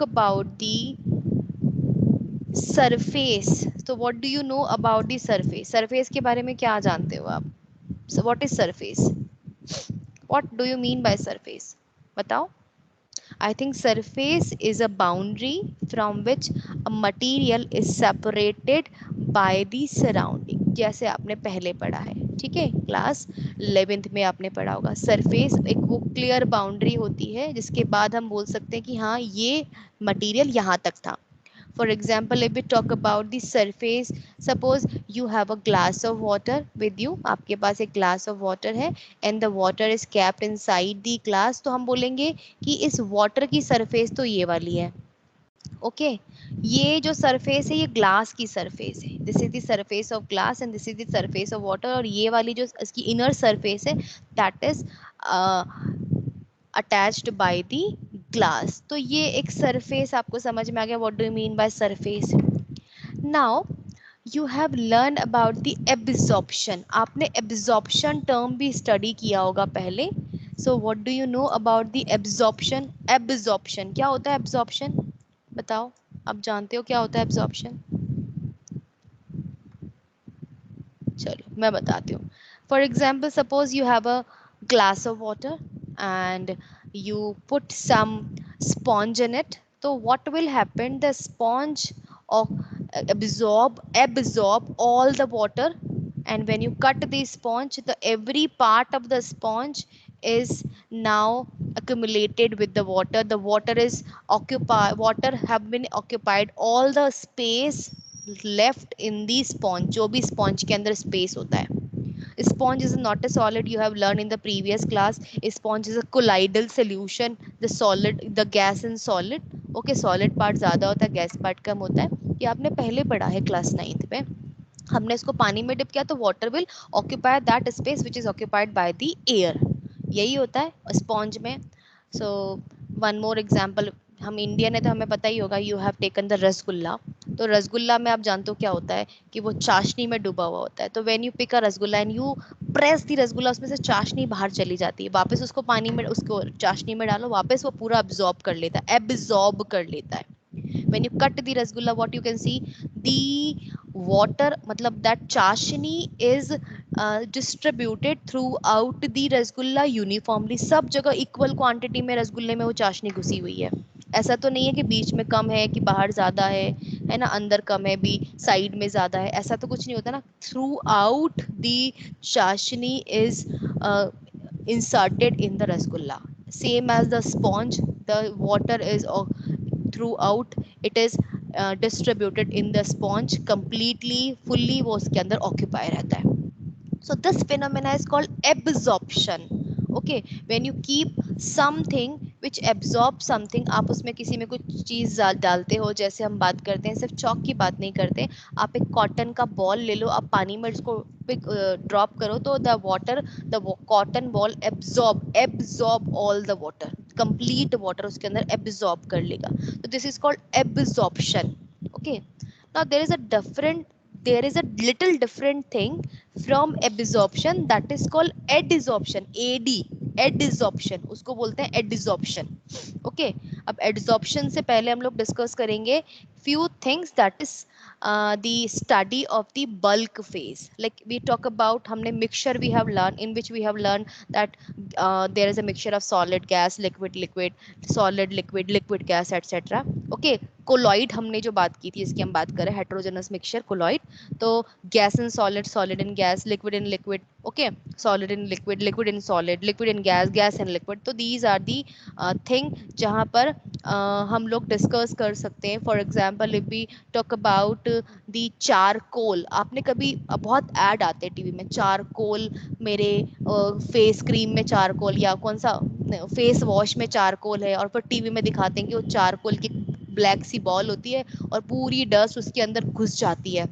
talk about the surface, so what do you know about the surface? Surface के बारे में क्या जानते हो आप? So what is surface? What do you mean by surface? बताओ. I think surface is a boundary from which a material is separated by the surrounding. जैसे आपने पहले पढ़ा है, ठीक है, क्लास 11th में आपने पढ़ा होगा. सरफेस एक वो क्लियर बाउंड्री होती है जिसके बाद हम बोल सकते हैं कि हाँ ये मटेरियल यहाँ तक था. For example, if we talk about the surface, suppose you have a glass of water with you, आपके पास एक glass of water है and the water is kept inside the glass, तो हम बोलेंगे कि इस water की surface तो ये वाली है. ओके ये जो सरफेस है ये ग्लास की सरफेस है. This is the surface of glass and this is the surface of water. और ये वाली जो इसकी इनर सरफेस है that is attached by the glass. तो ये एक सरफेस आपको समझ में आ गया. What do you mean by surface? Now you have learn about the absorption. आपने एब्जॉर्प्शन टर्म भी स्टडी किया होगा पहले. So what do you know about the absorption? Absorption क्या होता है? एब्जॉर्प्शन बताओ, आप जानते हो क्या होता है एब्जॉर्प्शन? चलो मैं बताती हूँ. For example suppose you have a glass of water and you put some sponge in it. So what will happen? The sponge of absorb all the water, and when you cut the sponge, the every part of the sponge is now accumulated with the water. The water is occupied, water have been occupied all the space left in the sponge. जो भी sponge के अंदर space होता है. Sponge is not a solid. You have learned in the previous class. Sponge is a colloidal solution. The solid, the gas and solid. Okay, solid part ज़्यादा होता है, gas part कम होता है. ये आपने पहले पढ़ा है क्लास 9th में. हमने इसको पानी में डिप किया तो water will occupy that space which is occupied by the air. यही होता है स्पॉन्ज में. So one more example. हम इंडियन है तो हमें पता ही होगा. You have taken the rasgulla. तो रसगुल्ला में आप जानते हो क्या होता है कि वो चाशनी में डूबा हुआ होता है. तो when you pick a rasgulla and you press the rasgulla, उसमें से चाशनी बाहर चली जाती है. वापस उसको पानी में, उसको चाशनी में डालो, वापस वो पूरा अब्जॉर्ब कर लेता है, एब्जॉर्ब कर लेता है. when you cut the rasgulla, what you can see, the water matlab that chashni is distributed throughout the rasgulla uniformly. सब जगह इक्वल क्वांटिटी में रसगुल्ले में वो चाशनी घुसी हुई है. ऐसा तो नहीं है कि बीच में कम है, कि बाहर ज्यादा है ना, अंदर कम है, भी साइड में ज्यादा है, ऐसा तो कुछ नहीं होता ना. थ्रू आउट द चाशनी is inserted in the rasgulla. Same as the sponge, the water is throughout it is distributed in the sponge completely, fully वो उसके अंदर occupy रहता है. So this phenomena is called absorption. Okay, when you keep something which absorbs something, आप उसमें किसी में कुछ चीज डालते हो, जैसे हम बात करते हैं, सिर्फ चौक की बात नहीं करते. आप एक कॉटन का बॉल ले लो, आप पानी में इसको ड्रॉप करो तो the water, the cotton ball absorb all the water, complete water उसके अंदर एब्जॉर्ब कर लेगा. तो this is called absorption. Okay, now there is a little different thing from absorption, that is called adsorption. adsorption उसको बोलते हैं adsorption. Okay, अब adsorption से पहले हम लोग डिस्कस करेंगे few things, that is the study of the bulk phase. Like we talk about, हमने mixture we have learned, in which we have learned that there is a mixture of solid gas, liquid, solid liquid gas, etc. Okay, colloid हमने जो बात की थी, इसकी हम बात करें, हेट्रोजेनस मिक्सचर कोलॉइड. तो gas in solid, solid in gas, liquid in liquid. Okay, solid in liquid, liquid in solid, liquid in gas, gas in liquid. तो दीज आर दी थिंग जहाँ पर हम लोग डिस्कस कर सकते हैं. For example if we talk about the charcoal. आपने कभी बहुत ऐड आते हैं टीवी में, चारकोल मेरे फेस क्रीम में चारकोल, या कौन सा फेस वॉश में चारकोल है, और फिर टीवी में दिखाते हैं कि वो चारकोल की ब्लैक सी बॉल होती है और पूरी डस्ट उसके अंदर घुस जाती है.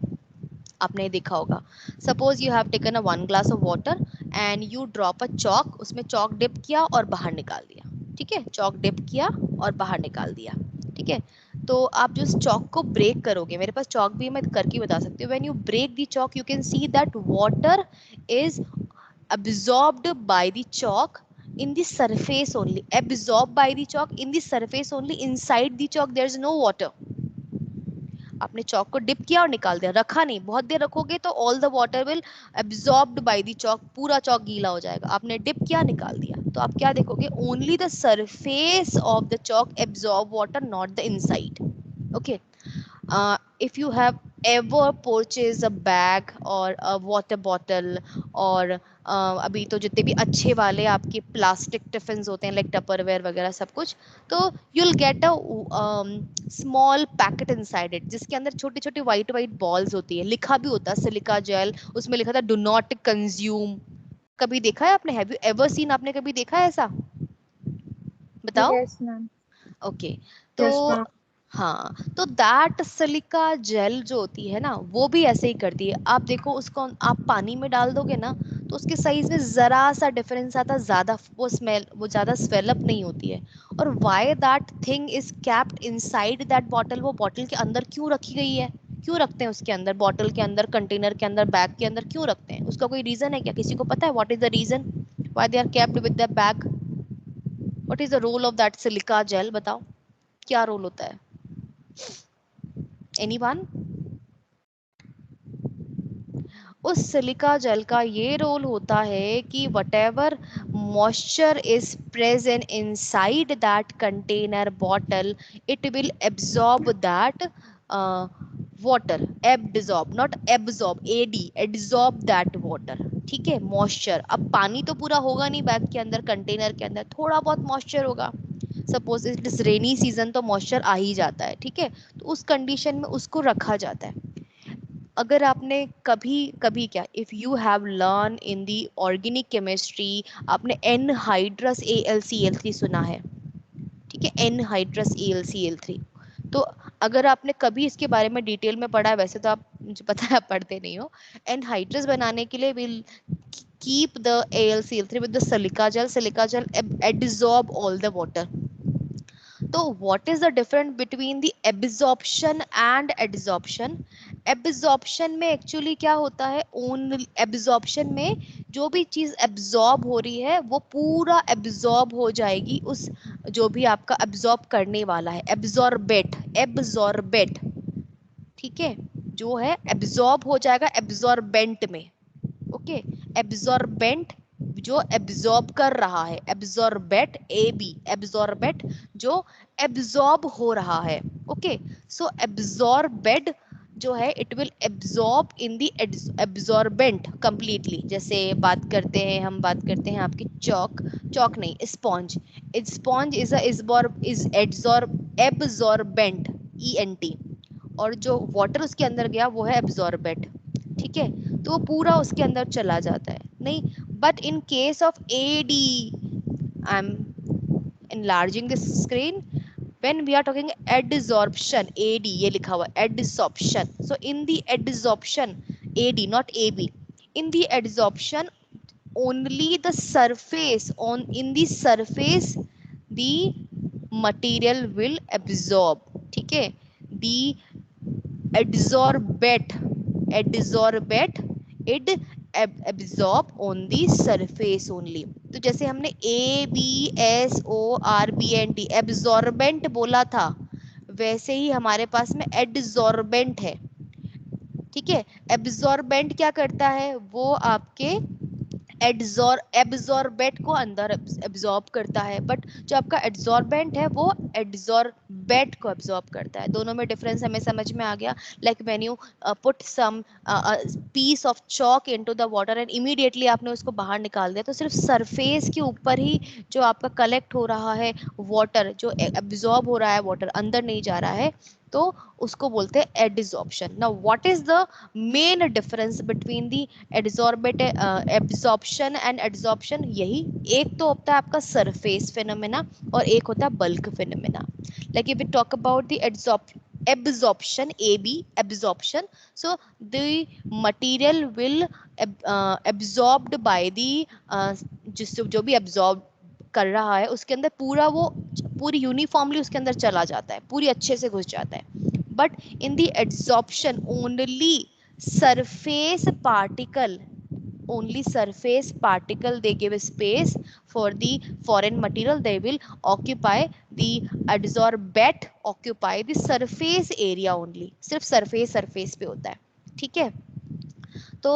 आपने देखा होगा. Suppose you have taken a 1 glass of water and you drop a chalk. उसमें चॉक डिप किया और बाहर निकाल दिया. ठीक है, चॉक डिप किया और बाहर निकाल दिया. ठीक है, तो आप जो चॉक को ब्रेक करोगे, मेरे पास चॉक भी, मैं करके बता सकती हूँ. When you break the chalk, you can see that water is absorbed by the chalk in the surface only, absorbed by the chalk in the surface only, inside the chalk there is no water. आपने चौक को dip किया और निकाल दिया, रखा नहीं, बहुत देर रखोगे तो all the water will absorbed by the chalk, पूरा चौक गीला हो जाएगा। आपने डिप किया, निकाल दिया, तो आप क्या देखोगे, only the surface of the Chowk absorb water, not the inside. Okay, if you have ever purchased a bag or a water bottle और अभी तो जितने भी अच्छे वाले आपके प्लास्टिक टिफिन होते हैं लाइक टपरवेयर वगैरह सब कुछ, तो you'll get a small packet inside it जिसके अंदर छोटी छोटी white white balls होती है, लिखा भी होता है सिलिका जेल, उसमें लिखा था डू नॉट कंज्यूम। कभी देखा है आपने, हैव यू एवर सीन, आपने कभी देखा है ऐसा, बताओ। Yes, ma'am. ओके, तो Yes, ma'am. हाँ, तो दैट सिलिका जेल जो होती है ना, वो भी ऐसे ही करती है। आप देखो उसको, आप पानी में डाल दोगे ना, तो उसके साइज में जरा सा डिफरेंस आता है, ज्यादा वो ज्यादा स्वेलअप नहीं होती है। और why that thing is capped inside that bottle, वो बॉटल के अंदर क्यों रखी गई है, क्यों रखते हैं उसके अंदर, बॉटल के अंदर, कंटेनर के अंदर, बैग के अंदर क्यों रखते हैं, उसका कोई रीजन है क्या, किसी को पता है what is the reason why they are kept with the bag, what is the role of that silica gel, बताओ क्या रोल होता है, एनीवन। उस सिलिका जेल का ये रोल होता है कि whatever moisture is present inside that container bottle, it will absorb that water, absorb not absorb, absorb that water, ठीक है, मॉइस्चर। अब पानी तो पूरा होगा नहीं बैग के अंदर, कंटेनर के अंदर थोड़ा बहुत मॉइस्चर होगा, suppose it is rainy season तो मॉइस्चर आ ही जाता है, ठीक है, तो उस कंडीशन में उसको रखा जाता है। अगर आपने कभी कभी क्या, if you have learn in the organic chemistry, आपने एनहाइड्रस AlCl3 सुना है, ठीक है, एनहाइड्रस AlCl3, तो अगर आपने कभी इसके बारे में डिटेल में पढ़ा है, वैसे तो आप, मुझे पता है आप पढ़ते नहीं हो, एनहाइड्रस बनाने के लिए will keep the AlCl3 with the silica gel absorb all the water। तो what is the difference between the absorption and adsorption? Absorption में एक्चुअली क्या होता है, ओनली एब्जॉर्प्शन में जो भी चीज एब्जॉर्ब हो रही है वो पूरा एब्जॉर्ब हो जाएगी उस, जो भी आपका एब्जॉर्ब करने वाला है, एब्जॉर्बेट, एब्जॉर्बेट, ठीक है, जो है एब्जॉर्ब हो जाएगा एब्जॉर्बेंट में। ओके, एब्जॉर्बेंट जो एब्जॉर्ब कर रहा है, एब्जॉर्बेट AB, एब्जॉर्बेट जो एब्जॉर्ब हो रहा है। ओके, सो एब्जॉर्बेड जो है it will absorb in the absorbent completely. जैसे बात करते हैं, हम बात करते हैं आपकी चौक, चौक नहीं, sponge, sponge is absorbent, ENT, और जो वाटर उसके अंदर गया वो है एब्जॉर्बेट, ठीक है, तो वो पूरा उसके अंदर चला जाता है, नहीं, but in case of AD, I am enlarging this screen, when we are talking adsorption, AD ये लिखा हुआ adsorption, so in the adsorption, AD not AB, in the adsorption only the surface, on in the surface the material will absorb, ठीक है, the adsorbate, adsorbate it absorb on the surface only। तो जैसे हमने ABSORBENT absorbent बोला था, वैसे ही हमारे पास में एडजॉर्बेंट है, ठीक है, एब्जॉर्बेंट क्या करता है, वो आपके एब्जॉर्बेट को अंदर एब्जॉर्ब करता है, बट जो आपका एड्जॉर्बेंट है वो एड्जॉर्बेट को एब्जॉर्ब करता है। दोनों में डिफरेंस हमें समझ में आ गया, like when you put some piece of chalk into the water and immediately आपने उसको बाहर निकाल दिया, तो सिर्फ सरफेस के ऊपर ही जो आपका कलेक्ट हो रहा है वाटर, जो एब्जॉर्ब हो रहा है वाटर, अंदर नहीं जा रहा है, तो उसको बोलते हैं adsorption. Now what is the main difference between the adsorbate absorption and adsorption? यही, एक तो होता है आपका सरफेस फिनोमेना और एक होता है bulk phenomena. Like if we talk about the absorption, AB absorption, so the material will absorbed by the जिस जो भी absorb कर रहा है उसके अंदर पूरा वो पूरी यूनिफॉर्मली उसके अंदर चला जाता है, पूरी अच्छे से घुस जाता है। But in the adsorption only surface particle only surface particle, they give space for the foreign material, they will occupy the adsorbate occupy the surface area only, सिर्फ surface पे होता है, ठीक है. So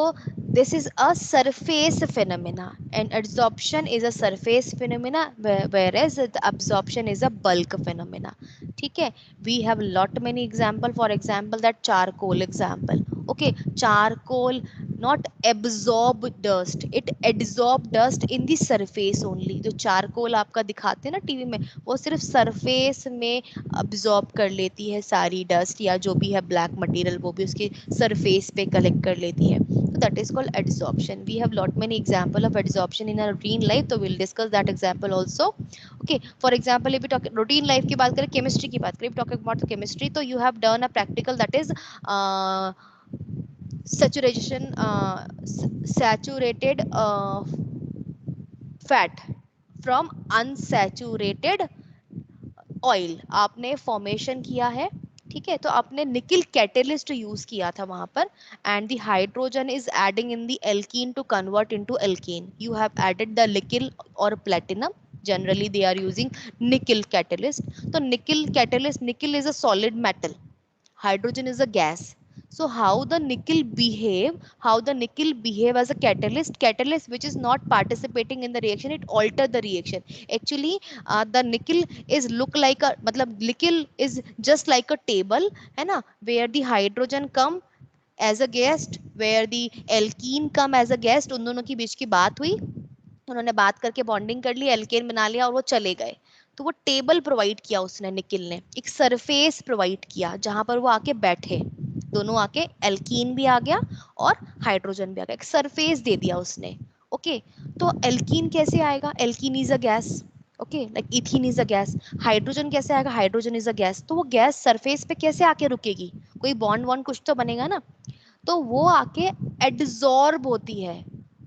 this is a surface phenomena, and adsorption is a surface phenomena, whereas the absorption is a bulk phenomena. ठीक है. We have lot many example. For example, that charcoal example. Okay, charcoal not absorb dust, it adsorb dust in the surface only. जो charcoal आपका दिखाते हैं ना TV में, वो सिर्फ surface में absorb कर लेती है सारी dust या जो भी है black material, वो भी उसकी surface पे collect कर लेती है. So that is called adsorption. We have lot many example of adsorption in our routine life, so we'll discuss that example also. Okay, for example, if we talk routine life की बात करें, chemistry की बात करें, if talking about the chemistry, तो you have done a practical, that is saturation saturated fat from unsaturated oil आपने formation किया है, ठीक है. तो आपने निकिल कैटेलिस्ट यूज किया था वहां पर, and the hydrogen is adding in the alkene to convert into alkane. You have added the nickel और platinum, generally they are using nickel catalyst. So nickel catalyst, nickel is a solid metal, hydrogen is a gas. So how the nickel behave as a catalyst which is not participating in the reaction, it alter the reaction. Actually the nickel is look like a, मतलब nickel is just like a table है ना, where the hydrogen come as a guest, where the alkene come as a guest. उन दोनों की बीच की बात हुई, उन्होंने बात करके बॉन्डिंग कर ली, एल्केन बना लिया और वो चले गए. तो वो टेबल प्रोवाइड किया उसने, निकिल ने एक सरफेस प्रोवाइड किया जहां पर वो आके बैठे, दोनों आके, एल्कीन भी आ गया और हाइड्रोजन भी आ गया, एक सरफेस दे दिया उसने. ओके, तो एल्कीन कैसे आएगा, alkene is a gas. Okay, like ethene is a gas. Hydrogen कैसे आएगा, हाइड्रोजन इज अ गैस. तो वो गैस सरफेस पे कैसे आके रुकेगी, कोई बॉन्ड वॉन्ड कुछ तो बनेगा ना. तो वो आके एड्सॉर्ब होती है,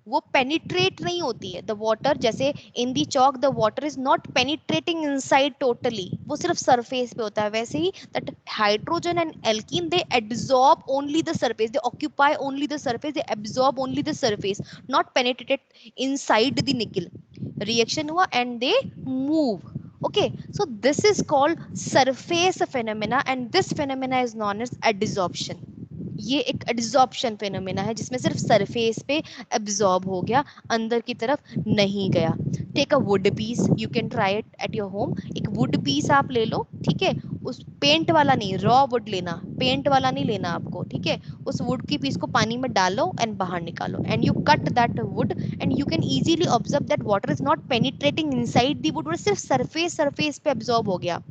वो पेनिट्रेट नहीं होती है. द वाटर, जैसे in the chalk the water is not penetrating inside totally, वो सिर्फ सरफेस पे होता है. वैसे ही that hydrogen and alkene, they absorb only the surface, they occupy only the surface, they absorb only the surface, not penetrated inside the nickel. Reaction हुआ and they move. Okay, so this is called surface phenomena, and this phenomena is known as adsorption. ये एक absorption phenomena है जिसमें सिर्फ surface पे absorb हो गया, अंदर की तरफ नहीं गया. Take a wood piece, you can try it at your home. एक वुड पीस आप ले लो, ठीक है. उस पेंट वाला नहीं, रॉ वुड लेना, पेंट वाला नहीं लेना आपको, ठीक है. उस वुड की पीस को पानी में डालो एंड बाहर निकालो, and you cut that would, and you can easily observe that water is not penetrating inside the wood, सिर्फ सरफेस पे एब्जॉर्ब हो गया.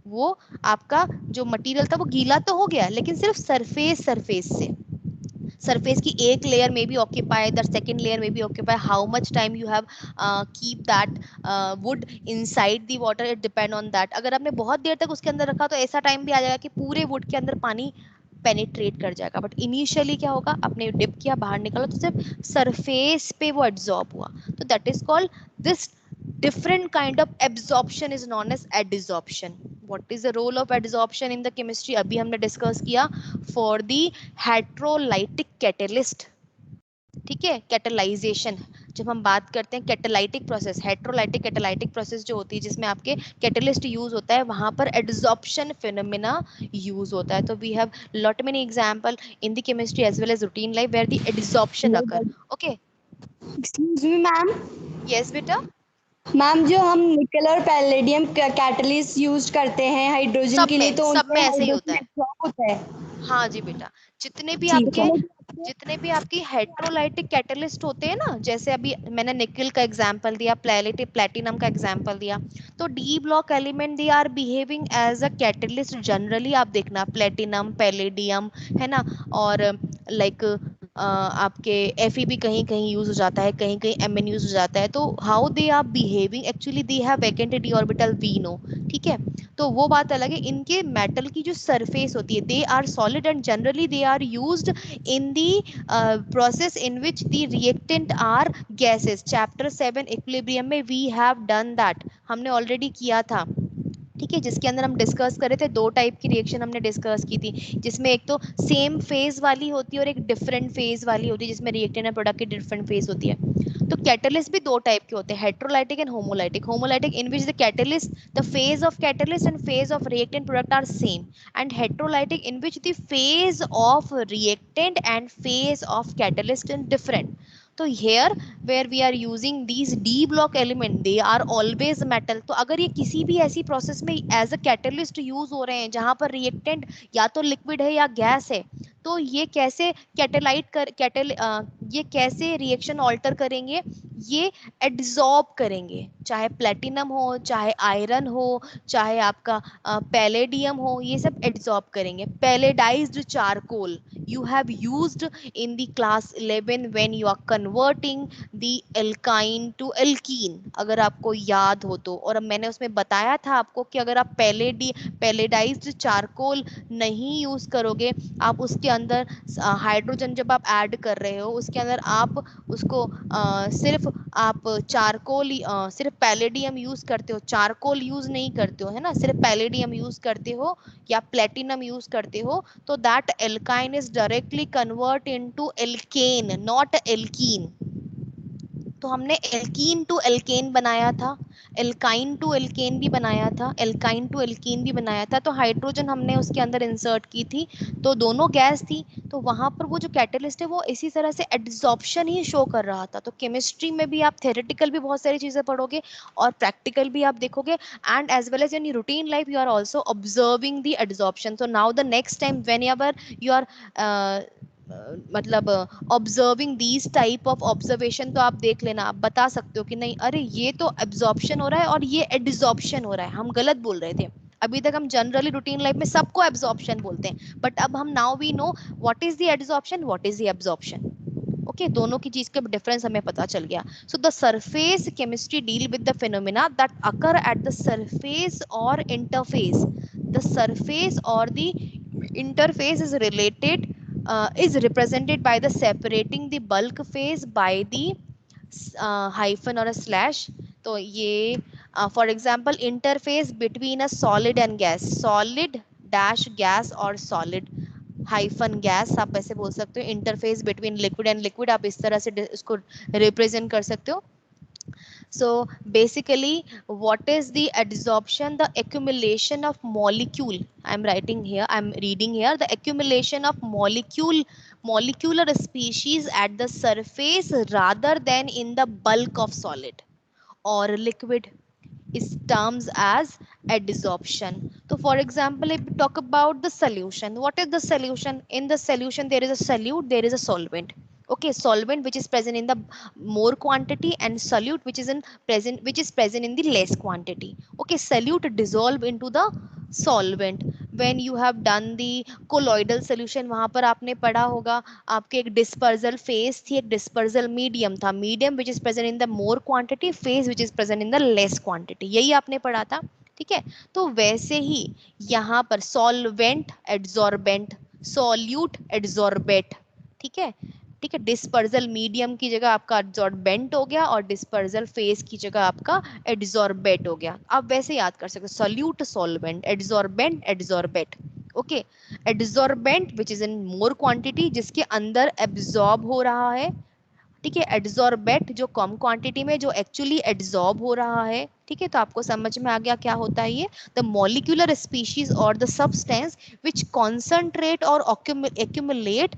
वो आपका जो मटेरियल था वो गीला तो हो गया, लेकिन सिर्फ सरफेस से. surface की एक layer may be occupied, the second layer may be occupied. How much time you have keep that wood inside the water, it depend on that. अगर आपने बहुत देर तक उसके अंदर रखा तो ऐसा टाइम भी आ जाएगा कि पूरे वुड के अंदर पानी पेनिट्रेट कर जाएगा. बट इनिशियली क्या होगा, आपने डिप किया, बाहर निकाला तो सिर्फ सरफेस पे वो एब्जॉर्ब हुआ. तो that is called, this different kind of absorption is known as adsorption. What is the role of adsorption in the chemistry, अभी हमने डिस्कस किया. for the heterolytic catalyst, ठीक है, कैटेलाइजेशन. जब हम बात करते हैं catalytic process, heterolytic catalytic process जो होती है जिसमें आपके कैटेलिस्ट यूज होता है, वहां पर एड्सॉर्प्शन फिनोमेना यूज होता है. तो we have lot many example in the chemistry as well as routine life where the adsorption occur. Okay, excuse me ma'am. Yes बेटा. मैम, जो हम निकल और पैलेडियम कैटलिस्ट यूज करते हैं हाइड्रोजन सब के लिए, में तो सब में उनमें ऐसे ही होता हाइड्रोजन है. एब्जॉर्ब होता है. हाँ जी बेटा, जितने भी ठीक आपके है. जितने भी आपकी हेट्रोलाइटिक कैटलिस्ट होते हैं ना, जैसे अभी मैंने निकल का एग्जांपल दिया, प्लेटिनम का एग्जांपल दिया, तो D block element they are behaving as a catalyst generally. आप देखना प्लेटिनम, पैलेडियम, है ना, और लाइक आपके एफ भी कहीं कहीं यूज हो जाता है, कहीं कहीं एम यूज हो जाता है. तो how they are behaving, actually they have vacant D orbital we know, ठीक है. तो वो बात अलग है. इनके मेटल की जो सरफेस होती है, they are solid and generally they are used in the process in which the reactant are gases. Chapter 7 equilibrium में we have done that, हमने ऑलरेडी किया था. ठीक है, जिसके अंदर हम डिस्कस कर रहे थे, दो टाइप की रिएक्शन हमने डिस्कस की थी, जिसमें एक तो सेम फेज वाली होती है और एक डिफरेंट फेज वाली होती है, जिसमें रिएक्टेंट एंड प्रोडक्ट की डिफरेंट फेज होती है। तो कैटलिस्ट भी दो टाइप के होते हैं, heterolytic and homolytic. Homolytic in which the catalyst, the phase of catalyst and phase of reactant product are same, and heterolytic in which the phase of reactant and phase of catalyst is different. तो here where we are using these d block element, they are always metal। तो अगर ये किसी भी ऐसी process में as a catalyst use हो रहे हैं जहां पर रिएक्टेंट या तो लिक्विड है या गैस है, तो ये कैसे कैटेलाइट कर कैटेल ये कैसे रिएक्शन ऑल्टर करेंगे, ये एड्सॉर्ब करेंगे, चाहे प्लेटिनम हो, चाहे आयरन हो, चाहे आपका पैलेडियम हो, ये सब एड्सॉर्ब करेंगे। पैलेडाइज्ड charcoal you have used in the class 11 when you are converting the alkyne to alkene, अगर आपको याद हो तो। और मैंने उसमें बताया था आपको कि अगर आप पैलेडाइज्ड चारकोल नहीं यूज करोगे, आप उसके अंदर हाइड्रोजन जब आप ऐड कर रहे हो उसके अंदर आप उसको सिर्फ आप चारकोल सिर्फ पैलेडियम यूज करते हो, चारकोल यूज नहीं करते हो, है ना, सिर्फ पैलेडियम यूज करते हो या प्लेटिनम यूज करते हो, तो that alkyne is directly convert into alkane, not alkene. तो हमने एल्कीन टू एल्केन बनाया था, एल्काइन टू एल्केन भी बनाया था, एल्काइन टू एल्कीन भी बनाया था। तो हाइड्रोजन हमने उसके अंदर इंसर्ट की थी, तो दोनों गैस थी, तो वहां पर वो जो कैटलिस्ट है वो इसी तरह से एड्सॉर्प्शन ही शो कर रहा था। तो केमिस्ट्री में भी आप थेरेटिकल भी बहुत सारी चीजें पढ़ोगे और प्रैक्टिकल भी आप देखोगे, and as well as in routine life you are also observing the adsorption. So now the next time whenever you are मतलब observing these type of observation, तो आप देख लेना, आप बता सकते हो कि नहीं अरे ये तो एब्जॉर्प्शन हो रहा है और ये एडिजॉर्प्शन हो रहा है, हम गलत बोल रहे थे। अभी तक हम जनरली रूटीन लाइफ में सबको एब्जॉर्प्शन बोलते हैं, बट अब हम now we know what is the adsorption, what is the absorption. Okay, दोनों की चीज का डिफरेंस हमें पता चल गया। So the surface chemistry deal with the phenomena that occur at the surface और इंटरफेस। द सरफेस और the interface is related, is represented by the separating the bulk phase by the hyphen or a slash। तो ये for example interface between a solid and gas, solid dash gas और solid hyphen gas, आप ऐसे बोल सकते हो। Interface between liquid and liquid, आप इस तरह से इसको रिप्रेजेंट कर सकते हो। So basically, what is the adsorption? The accumulation of molecule. I'm writing here, I'm reading here, the accumulation of molecular species at the surface rather than in the bulk of solid or liquid is terms as adsorption. So for example, if we talk about the solution, what is the solution? In the solution, there is a solute, there is a solvent. Okay, solvent which is present in the more quantity, and solute which is present in the less quantity. Okay, solute dissolve into the solvent when you have done the colloidal solution। वहां पर आपने पढ़ा होगा, आपके एक dispersal phase थी, एक dispersal medium था, medium which is present in the more quantity, phase which is present in the less quantity, यही आपने पढ़ा था। ठीक है, तो वैसे ही यहाँ पर सॉल्वेंट एड्सॉर्बेंट, सॉल्यूट एड्सॉर्बेट। ठीक है, ठीक है, डिस्पर्जल मीडियम की जगह आपका एड्सॉर्बेंट हो गया और डिस्पर्जल फेज की जगह आपका एड्सॉर्बेट हो गया। आप वैसे याद कर सकते हो, solute solvent, adsorbent adsorbate. Okay, adsorbent which is in more quantity, जिसके अंदर एब्जॉर्ब हो रहा है। ठीक है, एड्सॉर्बेट जो कम क्वांटिटी में जो एक्चुअली एड्सॉर्ब हो रहा है। ठीक है, तो आपको समझ में आ गया क्या होता है ये, द मॉलिक्यूलर स्पीशीज और द सब्सटेंस विच कॉन्सेंट्रेट और accumulate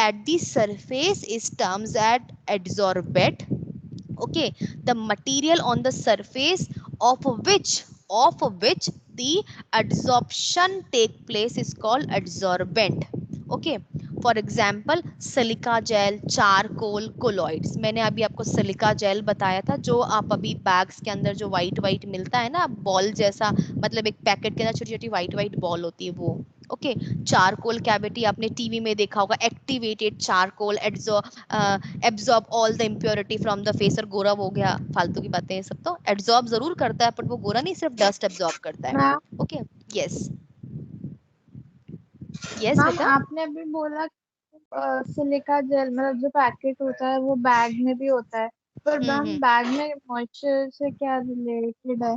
at the surface is terms at adsorbate। Okay, the material on the surface of which the adsorption take place is called adsorbent। Okay, for example silica gel, charcoal, colloids. मैंने अभी आपको silica gel बताया था, जो आप अभी bags के अंदर जो व्हाइट व्हाइट मिलता है ना, बॉल जैसा, मतलब एक पैकेट के अंदर छोटी छोटी व्हाइट व्हाइट बॉल होती है वो। ओके, चारकोल कैविटी आपने टीवी में देखा होगा, activated charcoal absorb all the impurity from the face. और गोरा हो गया, फालतू की बातें ये सब, तो एब्जॉर्ब जरूर करता है, पर वो गोरा नहीं, सिर्फ डस्ट एब्जॉर्ब करता है। Ma'am okay, yes yes ma'am बेटा। आपने अभी बोला सिलिका जेल मतलब जो पैकेट होता है वो बैग में भी होता है, पर मैम हम्म। बैग में मॉइस्चर से क्या रिलेटेड है?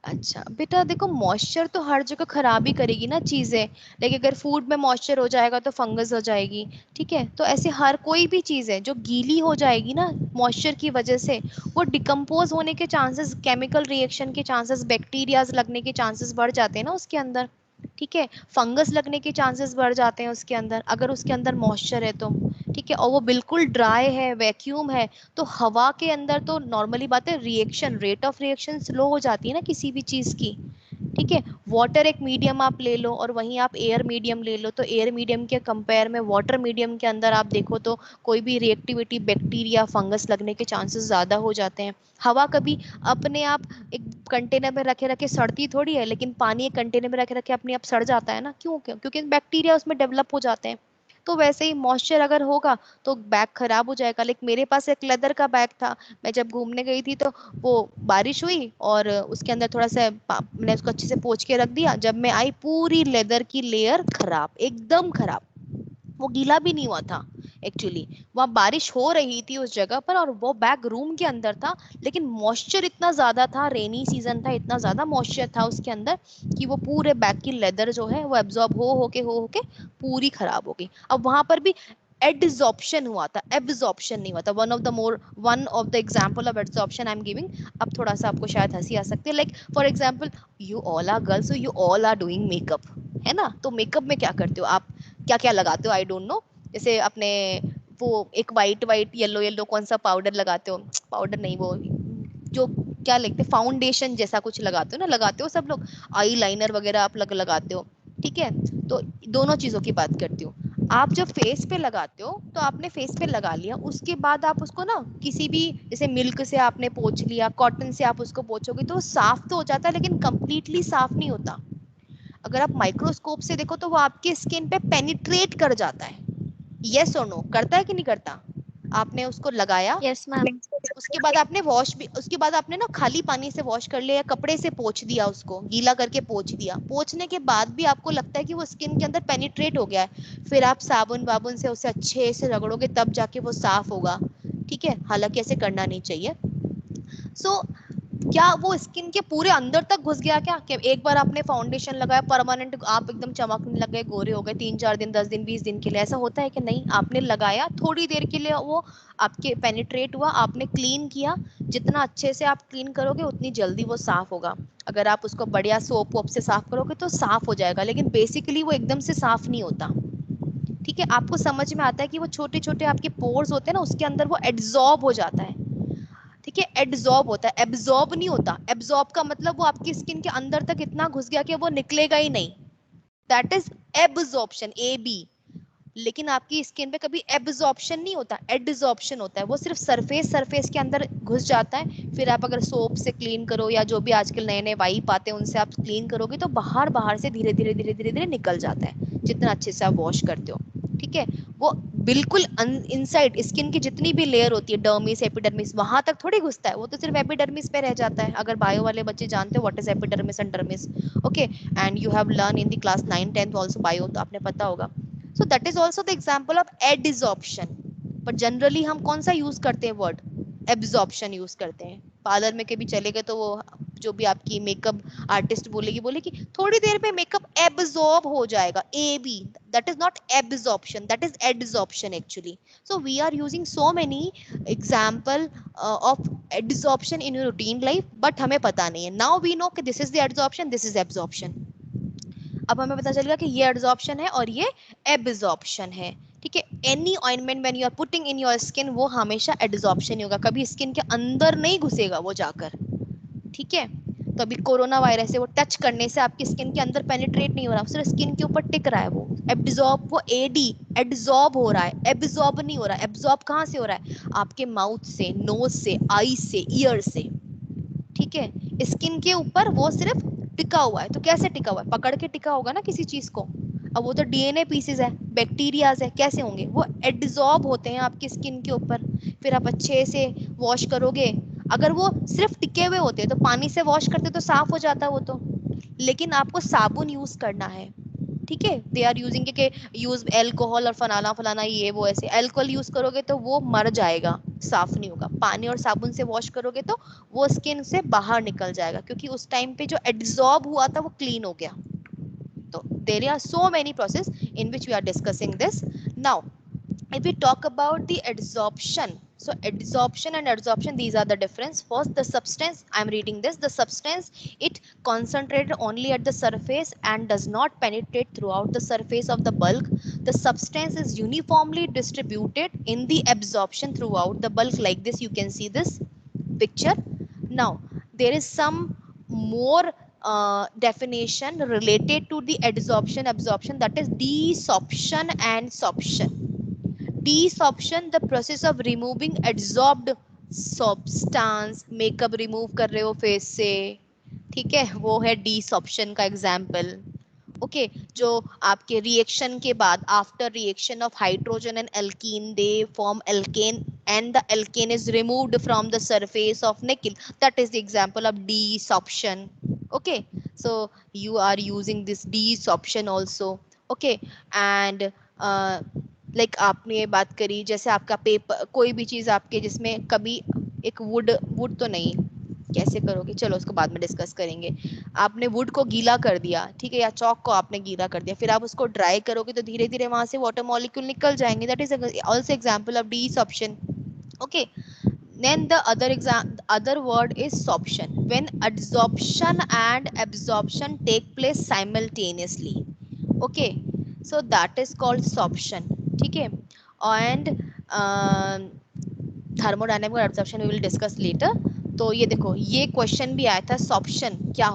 अच्छा बेटा देखो, मॉइस्चर तो हर जगह खराब ही करेगी ना चीजें। लेकिन अगर फूड में मॉइस्चर हो जाएगा तो फंगस हो जाएगी। ठीक है, तो ऐसे हर कोई भी चीज है जो गीली हो जाएगी ना मॉइस्चर की वजह से, वो डिकम्पोज होने के चांसेस, केमिकल रिएक्शन के चांसेस, बैक्टीरियाज लगने के चांसेस बढ़ जाते हैं ना उसके अंदर। ठीक है, फंगस लगने के चांसेस बढ़ जाते हैं उसके अंदर, अगर उसके अंदर मॉइस्चर है तो। ठीक है, और वो बिल्कुल ड्राई है, वैक्यूम है, तो हवा के अंदर तो नॉर्मली बात है, reaction, rate of reaction slow हो जाती है ना किसी भी चीज की। ठीक है, वाटर एक मीडियम आप ले लो और वहीं आप एयर मीडियम ले लो, तो एयर मीडियम के कंपेयर में वाटर मीडियम के अंदर आप देखो तो कोई भी रिएक्टिविटी, बैक्टीरिया, फंगस लगने के चांसेस ज्यादा हो जाते हैं। हवा कभी अपने आप एक कंटेनर में रखे रखे सड़ती थोड़ी है, लेकिन पानी एक कंटेनर में रखे रखे अपने आप सड़ जाता है ना, क्यों क्यों क्योंकि बैक्टीरिया उसमें डेवलप हो जाते हैं। तो वैसे ही मॉइस्चर अगर होगा तो बैग खराब हो जाएगा। लेकिन मेरे पास एक लेदर का बैग था, मैं जब घूमने गई थी तो वो बारिश हुई और उसके अंदर थोड़ा सा मैंने उसको अच्छे से पोंछ के रख दिया, जब मैं आई पूरी लेदर की लेयर खराब, एकदम खराब। वो गीला भी नहीं हुआ था एक्चुअली, वहां बारिश हो रही थी उस जगह पर और वो बैग रूम के अंदर था, लेकिन मॉइस्चर इतना ज्यादा था, रेनी सीजन था, इतना ज्यादा मॉइस्चर था उसके अंदर कि वो पूरे बैग की लेदर जो है वो एब्जॉर्ब हो के पूरी खराब हो गई। अब वहां पर भी एडजॉर्प्शन हुआ था, एब्जॉर्प्शन नहीं हुआ था। One of the example of absorption I am giving. अब थोड़ा सा आपको शायद हंसी आ सकती है, like for example, you all are girls, you all are doing makeup, है ना? तो मेकअप में क्या करते हो आप, क्या क्या लगाते हो, आई डोंट नो। जैसे अपने वो एक वाइट वाइट येलो येलो कौन सा पाउडर लगाते हो, पाउडर नहीं, वो जो क्या लगते, फाउंडेशन जैसा कुछ लगाते हो ना, लगाते हो सब लोग, आई लाइनर वगैरह आप लगाते हो। ठीक है, तो दोनों चीजों की बात करती हूँ। आप जब फेस पे लगाते हो तो आपने फेस पे लगा लिया, उसके बाद आप उसको ना किसी भी, जैसे मिल्क से आपने पोंछ लिया, कॉटन से आप उसको पोंछोगे तो साफ तो हो जाता है, लेकिन कंप्लीटली साफ नहीं होता। अगर आप माइक्रोस्कोप से देखो तो वो आपके स्किन पे पेनिट्रेट कर जाता है। यस और नो, करता है कि नहीं करता? आपने उसको लगाया, यस मैम। उसके बाद आपने वॉश भी, उसके बाद आपने ना खाली पानी से वॉश कर लिया या कपड़े से पोंछ दिया, उसको गीला करके पोंछ दिया, पोंछने के बाद भी आपको लगता है कि वो स्किन के अंदर पेनिट्रेट हो गया है, फिर आप साबुन वाबुन से उसे अच्छे से रगड़ोगे तब जाके वो साफ होगा। ठीक है, हालांकि ऐसे करना नहीं चाहिए। सो क्या वो स्किन के पूरे अंदर तक घुस गया क्या, कि एक बार आपने फाउंडेशन लगाया परमानेंट आप एकदम चमकने लग गए, गोरे हो गए 3 4 दिन, 10 दिन, 20 दिन के लिए? ऐसा होता है कि नहीं, आपने लगाया थोड़ी देर के लिए, वो आपके पेनिट्रेट हुआ, आपने क्लीन किया, जितना अच्छे से आप क्लीन करोगे उतनी जल्दी वो साफ होगा। अगर आप उसको बढ़िया सोप वोप से साफ करोगे तो साफ हो जाएगा, लेकिन बेसिकली वो एकदम से साफ नहीं होता। ठीक है, आपको समझ में आता है कि वो छोटे छोटे आपके पोर्स होते हैं ना, उसके अंदर वो एड्सॉर्ब हो जाता है। ठीक है, एड्सॉर्ब होता है, एब्जॉर्ब नहीं होता। एब्जॉर्ब का मतलब वो आपकी स्किन के अंदर तक इतना घुस गया कि वो निकलेगा ही नहीं, that is absorption, A B. लेकिन आपकी स्किन पे कभी एब्जॉर्प्शन नहीं होता, एडजॉर्प्शन होता है। वो सिर्फ सरफेस सरफेस के अंदर घुस जाता है, फिर आप अगर सोप से क्लीन करो या जो भी आजकल नए नए वाइप आते हैं उनसे आप क्लीन करोगे तो बाहर बाहर से धीरे धीरे धीरे धीरे धीरे निकल जाता है, जितना अच्छे से आप वॉश करते हो। ठीक है, वो बिल्कुल इनसाइड स्किन की जितनी भी लेयर होती है, डर्मिस, एपिडर्मिस, वहां तक थोड़ी घुसता है, वो तो सिर्फ एपिडर्मिस पे रह जाता है। अगर बायो वाले बच्चे जानते हो what is epidermis and dermis, okay, and you have learn in the class 9 10th also bio, तो आपने पता होगा। So that is also the example of adsorption. पर जनरली हम कौन सा यूज करते हैं वर्ड, एब्जॉर्प्शन यूज करते हैं। पार्लर में कभी चले गए तो वो जो भी आपकी मेकअप आर्टिस्ट बोलेगी, बोलेगी थोड़ी देर में मेकअप एब्जॉर्ब हो जाएगा, A B, that is not absorption, that is adsorption actually. So we are using so many example of adsorption in your routine life, but हमें पता नहीं है। नाउ वी नो कि this is the adsorption, this is absorption. अब हमें पता चल गया कि ये एड्सॉर्प्शन है और ये एब्जॉर्प्शन है। ठीक है, any ointment when you are putting in your skin वो हमेशा एड्सॉर्प्शन ही होगा, कभी स्किन के अंदर नहीं घुसेगा वो जाकर। ठीक है, तो अभी कोरोना वायरस है, वो टच करने से आपकी स्किन के अंदर पेनिट्रेट नहीं हो रहा, सिर्फ स्किन के ऊपर टिक रहा है, वो एब्जॉर्ब, वो एडी एड्सॉर्ब हो रहा है, एब्जॉर्ब नहीं हो रहा है। एब्जॉर्ब कहाँ से हो रहा है, आपके माउथ से, नोज से, आई से, ईयर से। ठीक है, स्किन के ऊपर वो सिर्फ टिका हुआ है। तो कैसे टिका हुआ है, पकड़ के टिका होगा ना किसी चीज को। अब वो तो डीएनए पीसेस है, बैक्टीरियाज है, कैसे होंगे, वो एड्सॉर्ब होते हैं आपकी स्किन के ऊपर। फिर आप अच्छे से वॉश करोगे, अगर वो सिर्फ टिके हुए होते तो पानी से वॉश करते तो साफ हो जाता वो तो, लेकिन आपको साबुन यूज करना है। ठीक है, दे आर यूजिंग के यूज एल्कोहल और फलाना फलाना ये वो, ऐसे अल्कोहल यूज करोगे तो वो मर जाएगा, साफ नहीं होगा। पानी और साबुन से वॉश करोगे तो वो स्किन से बाहर निकल जाएगा, क्योंकि उस टाइम पे जो एब्जॉर्ब हुआ था वो क्लीन हो गया। तो there are so many process in which we are discussing this now. If we talk about the adsorption, so adsorption and adsorption, these are the difference. First, the substance, I'm reading this, the substance, it concentrated only at the surface and does not penetrate throughout the surface of the bulk. The substance is uniformly distributed in the absorption throughout the bulk, like this, you can see this picture. Now there is some more definition related to the adsorption absorption, that is desorption and sorption. Desorption, the process of removing adsorbed substance, makeup remove कर रहे हो face से, ठीक है, वो है desorption का example. Okay, जो आपके रिएक्शन के बाद, after reaction of hydrogen and alkene, they form alkane and the alkane is removed from the surface of nickel, that is the example of desorption. Okay, so you are using this desorption also. Okay, and like आपने ये बात करी, जैसे आपका paper, कोई भी चीज आपके जिसमें कभी एक वुड, वुड तो नहीं, कैसे करोगे, चलो उसको बाद में डिस्कस करेंगे। आपने वुड को गीला कर दिया, ठीक है, या चौक को आपने गीला कर दिया, फिर आप उसको ड्राई करोगे तो धीरे धीरे वहां से वाटर मॉलिक्यूल निकल जाएंगे, that is also example of desorption. Okay, then the other word is sorption, when adsorption and absorption take place simultaneously. Okay, so that is called sorption. ठीक है, and thermodynamic और absorption we will discuss later. तो ये देखो, ये question भी आया था, sorption क्या